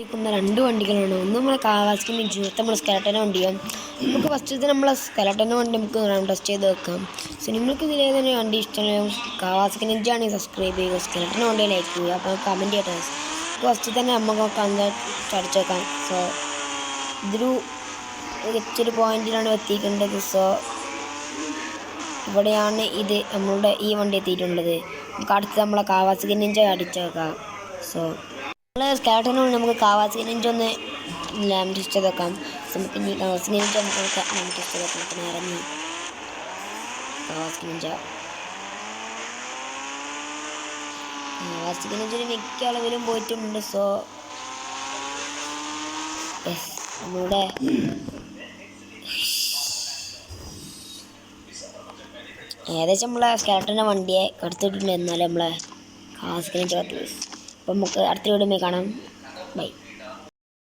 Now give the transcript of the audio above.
രണ്ട് വണ്ടികളാണ്. ഒന്ന് നമ്മളെ കാവാസ്കി നിഞ്ചും നമ്മളെ സ്കെലട്ടൻ്റെ വണ്ടിയും. നമുക്ക് ഫസ്റ്റ് നമ്മളെ സ്കെലട്ടൻ്റെ വണ്ടി നമുക്ക് ടെസ്റ്റ് ചെയ്ത് വെക്കാം. സോ നിങ്ങൾക്ക് ഇതിലേതന്നെ വണ്ടി ഇഷ്ടമായും കാവാസ്കി നിഞ്ചാണെങ്കിൽ സബ്സ്ക്രൈബ് ചെയ്യുക, സ്കെലട്ടൻ്റെ വണ്ടി ലൈക്ക് ചെയ്യുക. അപ്പോൾ കമൻറ്റ് ചെയ്യട്ടെ. ഫസ്റ്റ് തന്നെ നമുക്ക് അടിച്ചു വെക്കാം. സോ ഇതൊരു ഇച്ചിരി പോയിന്റിലാണ് എത്തിക്കേണ്ടത്. സോ ഇവിടെയാണ് നമ്മളുടെ ഈ വണ്ടി എത്തിയിട്ടുള്ളത്. നമുക്ക് അടുത്ത് നമ്മളെ കാവാസ്കി നിഞ്ച അടിച്ചു വെക്കാം. സോ സ്കെലട്ടനോട് നമുക്ക് കാവാസ്കി നിഞ്ച ഒന്ന് ടെസ്റ്റ് ചെയ്ത് വെക്കാം. നമുക്ക് ഇനി കാവാസ്കി നിഞ്ച നമുക്ക് ടെസ്റ്റ് ചെയ്ത് വെക്കാം. പിന്നെ ഇറങ്ങി കാവാസ്കി നിഞ്ചന് മിക്ക അളവിലും പോയിട്ടുണ്ട്. സോ യെസ്, നമ്മുടെ ഏകദേശം നമ്മളെ സ്കെലട്ടൻ്റെ വണ്ടിയെ എടുത്തിട്ടുണ്ട്. എന്നാലും നമ്മളെ കാവാസ്കി നിഞ്ച. അപ്പം നമുക്ക് അടുത്ത വീഡിയോ കാണാം. ബൈ.